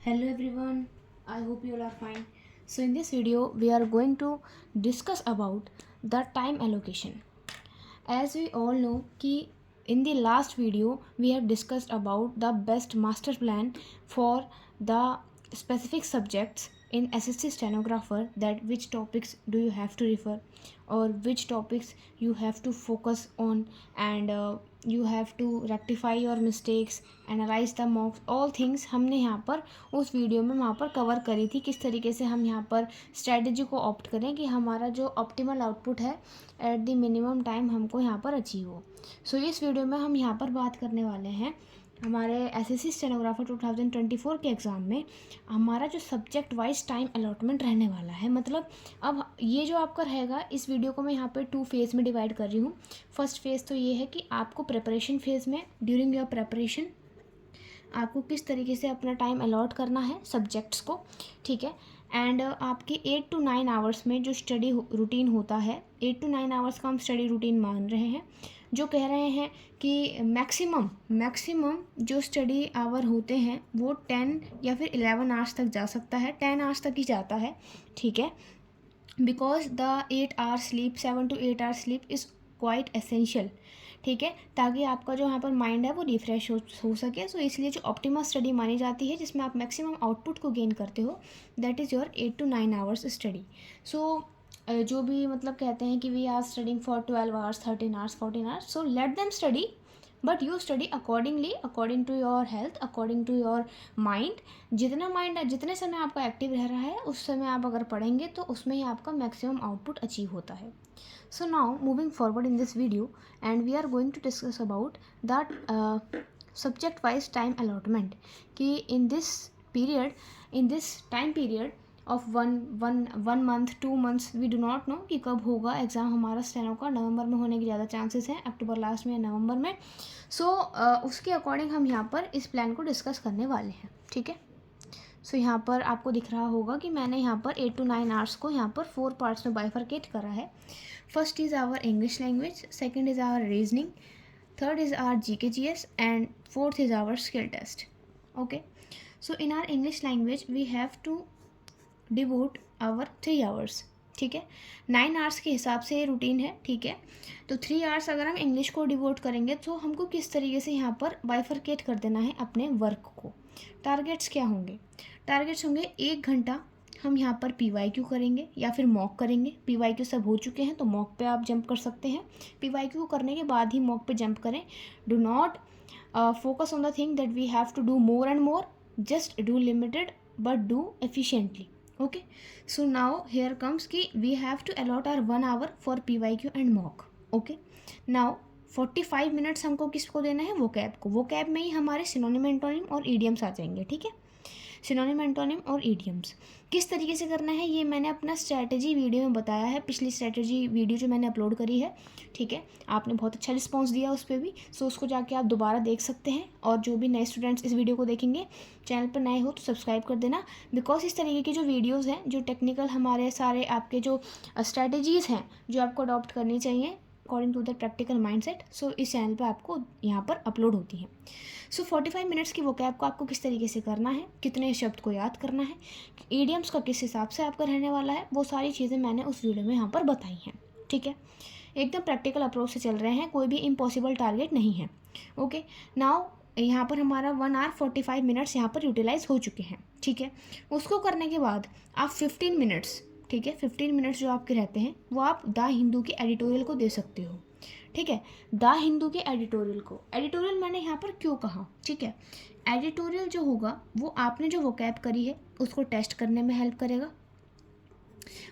Hello everyone, I hope you all are fine. So in this video we are going to discuss about the time allocation. As we all know कि in the last video we have discussed about the best master plan for the specific subjects in SSC stenographer, that which topics do you have to refer or which topics you have to focus on, and you have to rectify your mistakes, analyse the मॉक्स, all things हमने यहाँ पर उस video में वहाँ पर cover करी थी। किस तरीके से हम यहाँ पर स्ट्रेटजी को ऑप्ट करें कि हमारा जो ऑप्टिमल आउटपुट है एट द मिनिमम टाइम हमको यहाँ पर अचीव हो। सो इस वीडियो में हम यहाँ पर बात करने वाले हैं हमारे एसएससी स्टेनोग्राफर 2024 के एग्ज़ाम में हमारा जो सब्जेक्ट वाइज टाइम अलॉटमेंट रहने वाला है। मतलब अब ये जो आपका रहेगा, इस वीडियो को मैं यहाँ पे 2 फेज़ में डिवाइड कर रही हूँ। फर्स्ट फेज़ तो ये है कि आपको प्रिपरेशन फेज़ में ड्यूरिंग योर प्रिपरेशन आपको किस तरीके से अपना टाइम अलॉट करना है सब्जेक्ट्स को, ठीक है। एंड आपके 8 to 9 आवर्स में जो स्टडी रूटीन होता है, 8 to 9 आवर्स का हम स्टडी रूटीन मान रहे हैं, जो कह रहे हैं कि मैक्सिमम जो स्टडी आवर होते हैं वो 10 या फिर 11 आवर्स तक जा सकता है, 10 आवर्स तक ही जाता है, ठीक है। Because the 8 hours sleep, 7 to 8 hours sleep is quite essential, ठीक है, ताकि आपका जो यहाँ पर माइंड है वो रिफ्रेश हो सके। सो इसलिए जो ऑप्टिमल स्टडी मानी जाती है जिसमें आप मैक्सिमम आउटपुट को गेन करते हो, that is your 8 to 9 hours study. So जो भी मतलब कहते हैं कि we are studying for 12 hours, 13 hours, 14 hours, so let them study, but you study accordingly, according to your health, according to your mind. जितने समय आपका एक्टिव रह रहा है उस समय आप अगर पढ़ेंगे तो उसमें ही आपका मैक्सिमम आउटपुट अचीव होता है। So now moving forward in this video, and we are going to discuss about that subject wise time allotment कि in this time period of one month 2 months we do not know कि कब होगा exam हमारा steno का। नवंबर में होने के ज़्यादा चांसेस हैं, अक्टूबर लास्ट में या नवंबर में। सो उसके अकॉर्डिंग हम यहाँ पर इस प्लान को डिस्कस करने वाले हैं, ठीक है। सो यहाँ पर आपको दिख रहा होगा कि मैंने यहाँ पर 8 to 9 आवर्स को यहाँ पर 4 पार्ट्स में बाइफरकेट करा है। First is our English language, second is our reasoning, third is our GK/GS and fourth is our skill test. Okay, so in our English language we have to devote our 3 hours, ठीक है। 9 hours के हिसाब से ये routine है, ठीक है। तो 3 आवर्स अगर हम इंग्लिश को डिवोट करेंगे तो हमको किस तरीके से यहाँ पर बाइफरकेट कर देना है अपने वर्क को। टारगेट्स क्या होंगे? टारगेट्स होंगे 1 घंटा हम यहाँ पर PYQ करेंगे या फिर मॉक करेंगे। PYQ सब हो चुके हैं तो मॉक पे आप जंप कर सकते हैं। PYQ को करने के बाद ही मॉक पे जंप करें। Do not focus on the thing that we have to do more and more, just do limited but do efficiently. Okay, so now here comes कि we have to allot hour 1 hour for PYQ and mock. Okay, now 45 minutes हमको किसको देना है? Vocab को। Vocab में ही हमारे synonym, antonym और idioms आ जाएंगे, ठीक है। सिनोनिम, एंटोनिम और ईडियम्स किस तरीके से करना है ये मैंने अपना स्ट्रैटेजी वीडियो में बताया है, पिछली स्ट्रैटेजी वीडियो जो मैंने अपलोड करी है, ठीक है। आपने बहुत अच्छा रिस्पांस दिया उस पर भी, सो उसको जाके आप दोबारा देख सकते हैं। और जो भी नए स्टूडेंट्स इस वीडियो को देखेंगे, चैनल पर नए हो तो सब्सक्राइब कर देना, बिकॉज इस तरीके की जो वीडियोज़ हैं, जो टेक्निकल हमारे सारे आपके जो स्ट्रैटेजीज़ हैं जो आपको अडॉप्ट करनी चाहिए according to the practical mindset, so इस चैनल पे आपको यहाँ पर अपलोड होती है। सो 45 मिनट्स की वोकैब को आपको किस तरीके से करना है, कितने शब्द को याद करना है, ईडियम्स का किस हिसाब से आपका रहने वाला है, वो सारी चीज़ें मैंने उस वीडियो में यहाँ पर बताई हैं, ठीक है। एकदम प्रैक्टिकल अप्रोच से चल रहे हैं, कोई भी इम्पॉसिबल टारगेट नहीं है। ओके, नाउ यहाँ पर हमारा 1 आवर 45 मिनट्स यहाँ पर यूटिलाइज हो चुके हैं, ठीक है। उसको करने के बाद आप 15 मिनट्स, ठीक है, 15 मिनट्स जो आपके रहते हैं वो आप द हिंदू के एडिटोरियल को दे सकते हो, ठीक है। द हिंदू के एडिटोरियल को, एडिटोरियल मैंने यहाँ पर क्यों कहा, ठीक है। एडिटोरियल जो होगा वो आपने जो वोकैब करी है उसको टेस्ट करने में हेल्प करेगा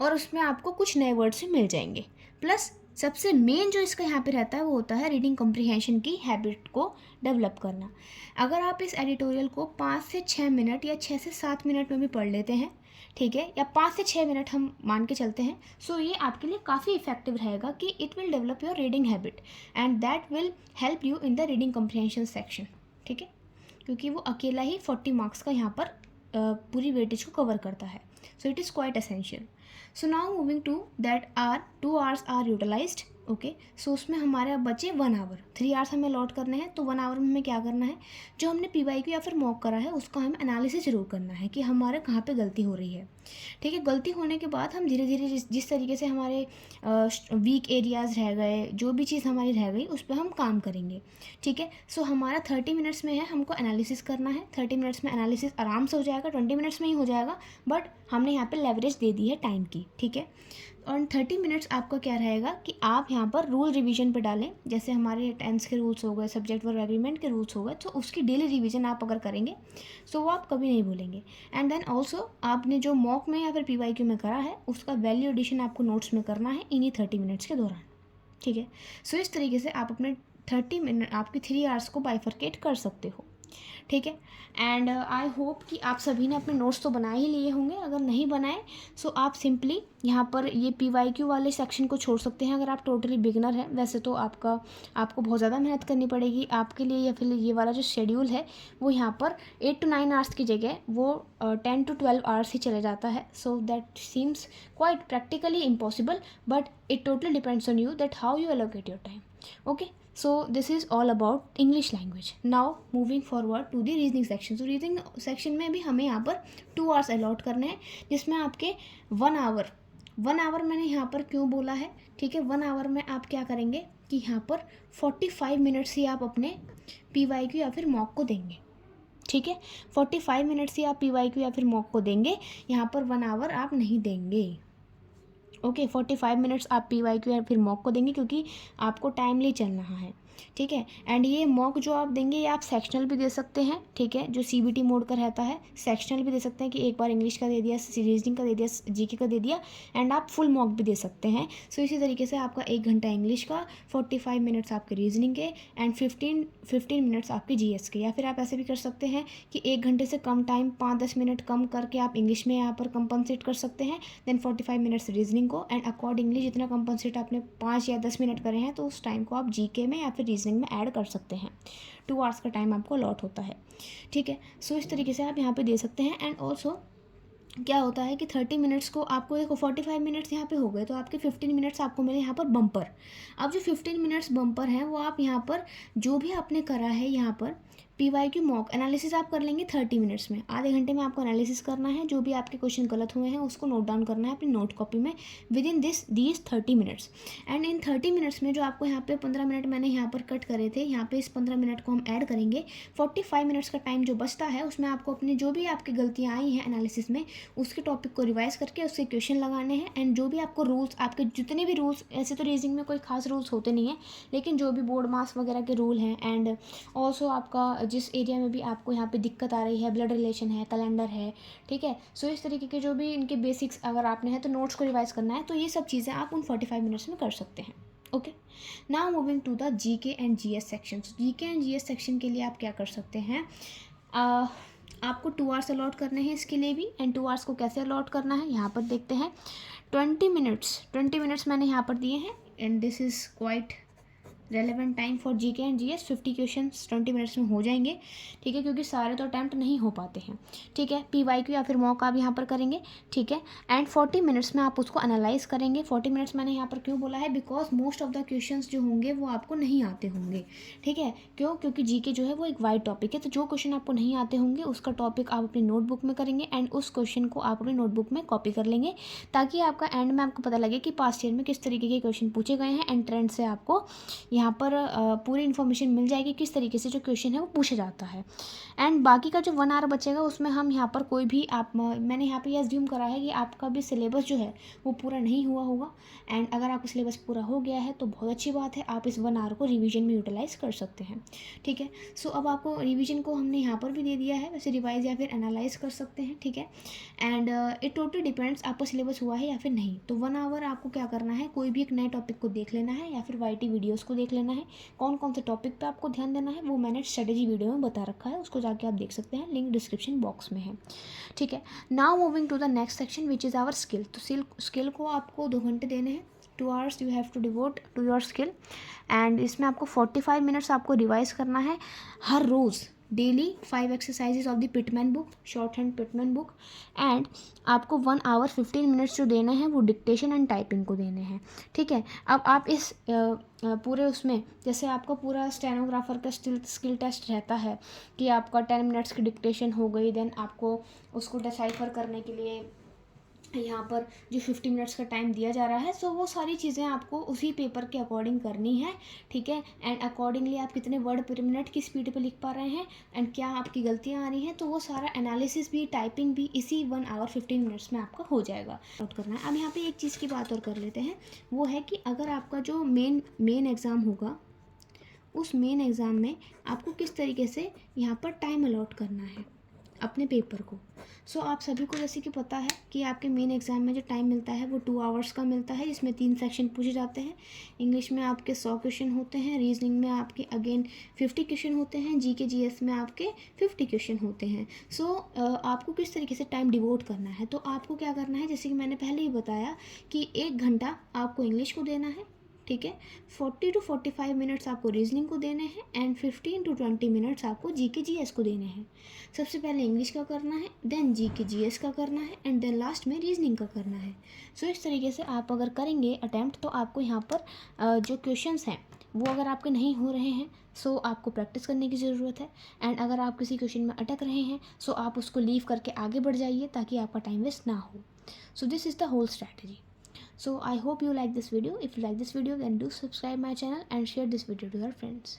और उसमें आपको कुछ नए वर्ड्स भी मिल जाएंगे। प्लस सबसे मेन जो इसका यहाँ पे रहता है वो होता है रीडिंग कॉम्प्रिहेंशन की हैबिट को डेवलप करना। अगर आप इस एडिटोरियल को 5 से 6 मिनट या 6 से 7 मिनट में भी पढ़ लेते हैं, ठीक है, या 5 से 6 मिनट हम मान के चलते हैं, सो ये आपके लिए काफ़ी इफेक्टिव रहेगा कि it will develop your reading habit and that will help you in the reading comprehension section, ठीक है, क्योंकि वो अकेला ही 40 मार्क्स का यहाँ पर पूरी वेटेज को कवर करता है। So it is quite essential. So now moving to that, our 2 hours are utilized, okay. सो उसमें हमारे अब बचे 1 आवर, 3 आवर्स हमें अलॉट करने हैं। तो 1 आवर में हमें क्या करना है, जो हमने PYQ या फिर मॉक करा है उसका हमें एनालिसिस जरूर करना है कि हमारे कहाँ पे गलती हो रही है। ठीक है, गलती होने के बाद हम धीरे धीरे जिस तरीके से हमारे वीक एरियाज़ रह गए, जो भी चीज़ हमारी रह गई उस पर हम काम करेंगे। ठीक है, सो हमारा 30 मिनट्स में है, हमको एनालिसिस करना है। 30 मिनट्स में एनालिसिस आराम से हो जाएगा, 20 मिनट्स में ही हो जाएगा, बट हमने यहाँ पे लेवरेज दे दी है टाइम की। ठीक है, और 30 मिनट्स आपका क्या रहेगा कि आप यहाँ पर रूल रिवीजन पे डालें। जैसे हमारे टेंस के रूल्स हो गए, सब्जेक्ट वर्ब एग्रीमेंट के रूल्स हो गए, तो उसकी डेली रिवीजन आप अगर करेंगे सो वो आप कभी नहीं भूलेंगे। एंड देन ऑल्सो आपने जो मॉक में या फिर PYQ में करा है उसका वैल्यू एडिशन आपको नोट्स में करना है इन्हीं 30 मिनट्स के दौरान। ठीक है, सो इस तरीके से आप अपने 30 मिनट, आपकी 3 आवर्स को बाइफरकेट कर सकते हो। ठीक है, एंड आई होप कि आप सभी ने अपने नोट्स तो बना ही लिए होंगे। अगर नहीं बनाए सो आप सिंपली यहाँ पर ये PYQ वाले सेक्शन को छोड़ सकते हैं अगर आप टोटली बिगनर हैं। वैसे तो आपको बहुत ज़्यादा मेहनत करनी पड़ेगी आपके लिए, या फिर ये वाला जो शेड्यूल है वो यहाँ पर 8 to 9 आवर्स की जगह वो 10 to 12 आवर्स ही चले जाता है। So that seems quite practically impossible, but it totally depends on you that how U allocate your time. Okay, so this is all about English language. Now moving forward to the reasoning section. So reasoning section में भी हमें यहाँ पर 2 hours allot करने हैं, जिसमें आपके 1 our मैंने यहाँ पर क्यों बोला है। ठीक है, 1 आवर में आप क्या करेंगे कि यहाँ पर 45 मिनट्स ही आप अपने PYQ या फिर मॉक को देंगे। ठीक है, 45 मिनट्स ही आप PYQ या फिर मॉक को देंगे, यहाँ पर 1 आवर आप नहीं देंगे। ओके, 45 मिनट्स आप PYQ या फिर मॉक को देंगे क्योंकि आपको टाइमली चल रहा है। ठीक है, एंड ये मॉक जो आप देंगे ये आप सेक्शनल भी दे सकते हैं। ठीक है, जो CBT मोड का रहता है, सेक्शनल भी दे सकते हैं कि एक बार इंग्लिश का दे दिया, रीजनिंग का दे दिया, GK का दे दिया, एंड आप फुल मॉक भी दे सकते हैं। सो इसी तरीके से आपका 1 घंटा इंग्लिश का, 45 मिनट्स आपके रीजनिंग के, एंड 15 मिनट्स आपके GS के। या फिर आप ऐसे भी कर सकते हैं कि 1 घंटे से कम टाइम, 5-10 मिनट कम करके आप इंग्लिश में यहाँ पर कंपनसेट कर सकते हैं, देन 45 मिनट्स रीजनिंग को, एंड अकॉर्डिंगली जितना कंपनसेट आपने 5 या 10 मिनट करे हैं तो उस टाइम को आप GK में या फिर रीजनिंग में ऐड कर सकते हैं। 2 आवर्स का टाइम आपको अलॉट होता है। ठीक है, सो इस तरीके से आप यहाँ पे दे सकते हैं। एंड ऑल्सो क्या होता है कि 30 मिनट्स को आपको देखो 45 मिनट्स यहाँ पे हो गए, तो आपके 15 मिनट्स आपको मिले यहाँ पर बम्पर। अब जो 15 मिनट्स बम्पर हैं वो आप यहाँ पर जो भी आपने करा है यहाँ पर PYQ मॉक एनालिसिस आप कर लेंगे 30 मिनट्स में। आधे घंटे में आपको एनालिसिस करना है, जो भी आपके क्वेश्चन गलत हुए हैं उसको नोट डाउन करना है अपनी नोट कॉपी में with in these 30 minutes. And in 30 minutes में जो आपको यहाँ पे 15 मिनट मैंने यहाँ पर कट करे थे, यहाँ पे इस 15 मिनट को हम ऐड करेंगे। 45 मिनट्स का टाइम जो बचता है उसमें आपको अपनी जो भी आपकी गलतियाँ आई हैं एनालिसिस में उसके टॉपिक को रिवाइज करके उसके क्वेश्चन लगाने हैं। एंड जो भी आपको रूल्स, आपके जितने भी रूल्स, ऐसे तो रीजनिंग में कोई खास रूल्स होते नहीं हैं, लेकिन जो भी बोर्ड मास वगैरह के रूल हैं, एंड ऑल्सो आपका जिस एरिया में भी आपको यहाँ पे दिक्कत आ रही है, ब्लड रिलेशन है, कैलेंडर है, ठीक है, सो इस तरीके के जो भी इनके बेसिक्स अगर आपने है तो नोट्स को रिवाइज करना है, तो ये सब चीज़ें आप उन 45 मिनट्स में कर सकते हैं। Okay, now moving to the GK and GS section. GK and GS section के लिए आप क्या कर सकते हैं, आपको 2 आवर्स अलॉट करने हैं इसके लिए भी। एंड 2 आवर्स को कैसे अलॉट करना है यहाँ पर देखते हैं। 20 मिनट्स मैंने यहाँ पर दिए हैं, and this is quite relevant time for GK and GS। 50 question 20 minutes में हो जाएंगे। ठीक है, क्योंकि सारे तो अटैम्प्ट नहीं हो पाते हैं। ठीक है, PYQ या फिर मॉक आप यहाँ पर करेंगे। ठीक है, एंड 40 मिनट्स में आप उसको एनालाइज करेंगे। 40 मिनट्स मैंने यहाँ पर क्यों बोला है, because most of the questions जो होंगे वो आपको नहीं आते होंगे। ठीक है, क्यों, क्योंकि GK जो है वो एक वाइड टॉपिक है, तो जो क्वेश्चन आपको नहीं आते होंगे उसका टॉपिक आप अपनी नोटबुक में करेंगे, एंड उस क्वेश्चन को आप अपनी नोटबुक में कॉपी कर लेंगे, ताकि आपका एंड में आपको पता लगे कि पास्ट ईयर में किस तरीके के क्वेश्चन पूछे गए हैं, एंड ट्रेंड से आपको यहाँ पर पूरी इन्फॉर्मेशन मिल जाएगी किस तरीके से जो क्वेश्चन है वो पूछा जाता है। एंड बाकी का जो 1 आवर बचेगा उसमें हम यहाँ पर कोई भी मैंने यहाँ पे ये अज्यूम करा है कि आपका भी सिलेबस जो है वो पूरा नहीं हुआ होगा, एंड अगर आपका सिलेबस पूरा हो गया है तो बहुत अच्छी बात है, आप इस 1 आवर को रिवीजन में यूटिलाइज कर सकते हैं। ठीक है, सो अब आपको रिवीजन को हमने यहाँ पर भी दे दिया है, वैसे रिवाइज या फिर एनालाइज कर सकते हैं। ठीक है, एंड इट टोटली डिपेंड्स आपका सिलेबस हुआ है या फिर नहीं। तो 1 आवर आपको क्या करना है, कोई भी एक नए टॉपिक को देख लेना है या फिर YT वीडियोज़ को देख लेना है। कौन कौन से टॉपिक पे आपको ध्यान देना है वो मैंने स्ट्रेटेजी वीडियो में बता रखा है, उसको जाके आप देख सकते हैं, लिंक डिस्क्रिप्शन बॉक्स में है। ठीक है, now moving to the next section which is our skill. तो स्किल को आपको 2 घंटे देने हैं, 2 hours you have to devote to your skill, and इसमें आपको 45 मिनट्स आपको रिवाइज करना है हर रोज़। Daily 5 exercises of the Pitman book, shorthand Pitman book, and आपको 1 आवर 15 मिनट्स जो देने हैं वो डिक्टेशन एंड टाइपिंग को देने हैं, ठीक है। अब आप इस पूरे उसमें जैसे आपका पूरा स्टेनोग्राफर का स्किल टेस्ट रहता है कि आपका 10 मिनट्स की डिक्टेशन हो गई, देन आपको उसको डिसाइफर करने के लिए यहाँ पर जो 50 मिनट्स का टाइम दिया जा रहा है, सो वो सारी चीज़ें आपको उसी पेपर के अकॉर्डिंग करनी है, ठीक है। एंड अकॉर्डिंगली आप कितने वर्ड पर मिनट की स्पीड पे लिख पा रहे हैं एंड क्या आपकी गलतियाँ आ रही हैं, तो वो सारा एनालिसिस भी, टाइपिंग भी इसी 1 आवर 15 मिनट्स में आपका हो जाएगा। नोट करना है। अब यहाँ पे एक चीज़ की बात और कर लेते हैं, वो है कि अगर आपका जो मेन एग्ज़ाम होगा, उस मेन एग्ज़ाम में आपको किस तरीके से यहाँ पर टाइम अलॉट करना है अपने पेपर को। सो आप सभी को जैसे कि पता है कि आपके मेन एग्ज़ाम में जो टाइम मिलता है वो 2 आवर्स का मिलता है, जिसमें 3 सेक्शन पूछे जाते हैं। इंग्लिश में आपके 100 क्वेश्चन होते हैं, रीजनिंग में आपके अगेन 50 क्वेश्चन होते हैं, जीके जीएस में आपके 50 क्वेश्चन होते हैं। सो आपको किस तरीके से टाइम डिवोट करना है, तो आपको क्या करना है, जैसे कि मैंने पहले ही बताया कि 1 घंटा आपको इंग्लिश को देना है, ठीक है। 40 to 45 मिनट्स आपको रीजनिंग को देने हैं एंड 15 to 20 मिनट्स आपको जीके जीएस को देने हैं। सबसे पहले इंग्लिश का करना है, देन जीके जीएस का करना है एंड देन लास्ट में रीजनिंग का करना है। सो इस तरीके से आप अगर करेंगे अटैम्प्ट, तो आपको यहाँ पर जो क्वेश्चंस हैं वो अगर आपके नहीं हो रहे हैं, सो आपको प्रैक्टिस करने की ज़रूरत है। एंड अगर आप किसी क्वेश्चन में अटक रहे हैं, सो आप उसको लीव करके आगे बढ़ जाइए ताकि आपका टाइम वेस्ट ना हो। So this is the whole strategy. So I hope you like this video. If you like this video, then do subscribe my channel and share this video to your friends.